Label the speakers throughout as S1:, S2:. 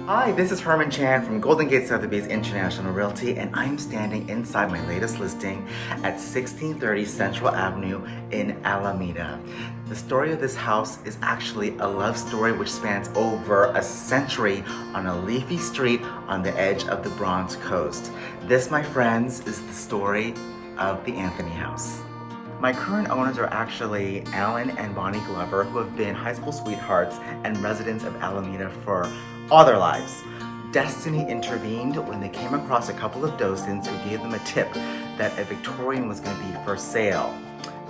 S1: Hi, this is Herman Chan from Golden Gate Sotheby's International Realty, and I'm standing inside my latest listing at 1630 Central Avenue in Alameda. The story of this house is actually a love story which spans over a century on a leafy street on the edge of the Bronx Coast. This, my friends, is the story of the Anthony House. My current owners are actually Alan and Bonnie Glover, who have been high school sweethearts and residents of Alameda for all their lives. Destiny intervened when they came across a couple of docents who gave them a tip that a Victorian was going to be for sale.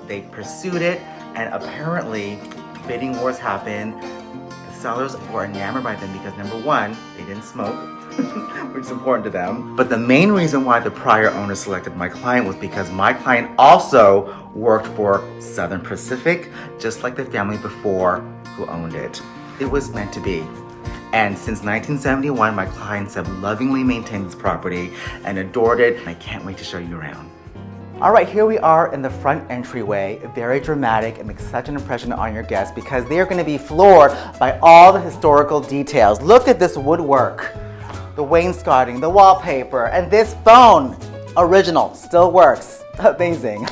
S1: They pursued it, and apparently bidding wars happened. The sellers were enamored by them because, number one, they didn't smoke, which is important to them. But the main reason why the prior owner selected my client was because my client also worked for Southern Pacific, just like the family before who owned it. It was meant to be. And since 1971, my clients have lovingly maintained this property and adored it. I can't wait to show you around. All right, here we are in the front entryway. Very dramatic and makes such an impression on your guests because they're going to be floored by all the historical details. Look at this woodwork, the wainscoting, the wallpaper, and this phone. Original, still works. Amazing.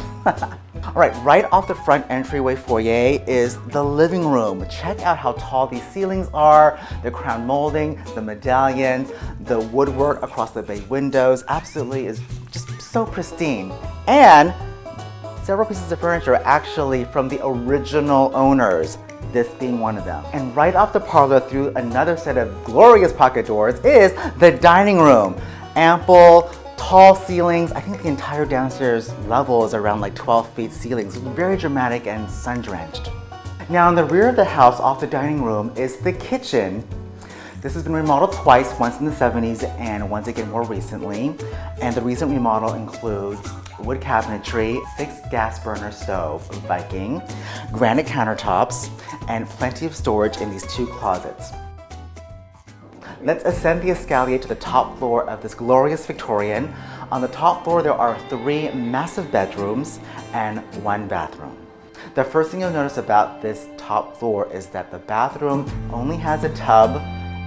S1: All right off the front entryway foyer is the living room. Check out how tall these ceilings are, the crown molding, the medallions, the woodwork across the bay windows. Absolutely is just so pristine. And several pieces of furniture are actually from the original owners, this being one of them. And right off the parlor through another set of glorious pocket doors is the dining room. Ample, tall ceilings. I think the entire downstairs level is around like 12 feet ceilings. Very dramatic and sun-drenched. Now in the rear of the house off the dining room is the kitchen. This has been remodeled twice, once in the 70s and once again more recently. And the recent remodel includes wood cabinetry, 6 gas burner stove, Viking, granite countertops, and plenty of storage in these 2 closets. Let's ascend the escalier to the top floor of this glorious Victorian. On the top floor, there are 3 massive bedrooms and 1 bathroom. The first thing you'll notice about this top floor is that the bathroom only has a tub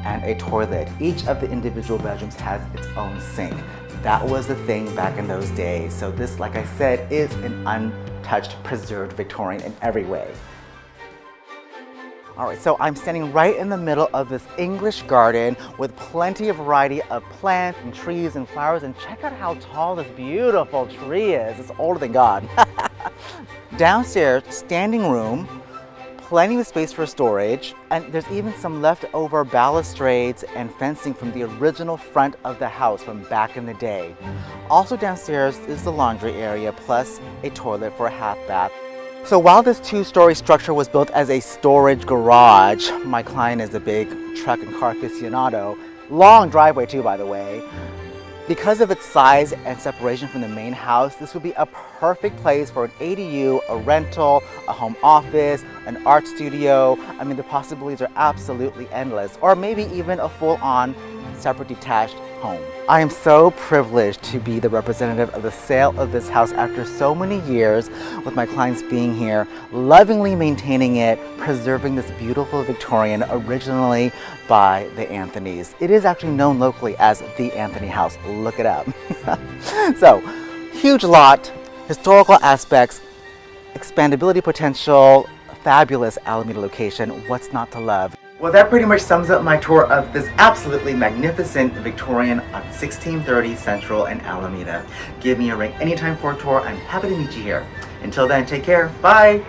S1: and a toilet. Each of the individual bedrooms has its own sink. That was the thing back in those days. So this, like I said, is an untouched, preserved Victorian in every way. All right, so I'm standing right in the middle of this English garden with plenty of variety of plants and trees and flowers, and check out how tall this beautiful tree is. It's older than God. Downstairs, standing room, plenty of space for storage, and there's even some leftover balustrades and fencing from the original front of the house from back in the day. Also downstairs is the laundry area, plus a toilet for a half bath. So while this 2-story structure was built as a storage garage, my client is a big truck and car aficionado, long driveway too, by the way. Because of its size and separation from the main house, this would be a perfect place for an ADU, a rental, a home office, an art studio. I mean, the possibilities are absolutely endless, or maybe even a full-on separate detached home. I am so privileged to be the representative of the sale of this house after so many years, with my clients being here, lovingly maintaining it, preserving this beautiful Victorian originally by the Anthonys. It is actually known locally as the Anthony House. Look it up. So, huge lot, historical aspects, expandability potential, fabulous Alameda location. What's not to love? Well, that pretty much sums up my tour of this absolutely magnificent Victorian on 1630 Central in Alameda. Give me a ring anytime for a tour. I'm happy to meet you here. Until then, take care. Bye.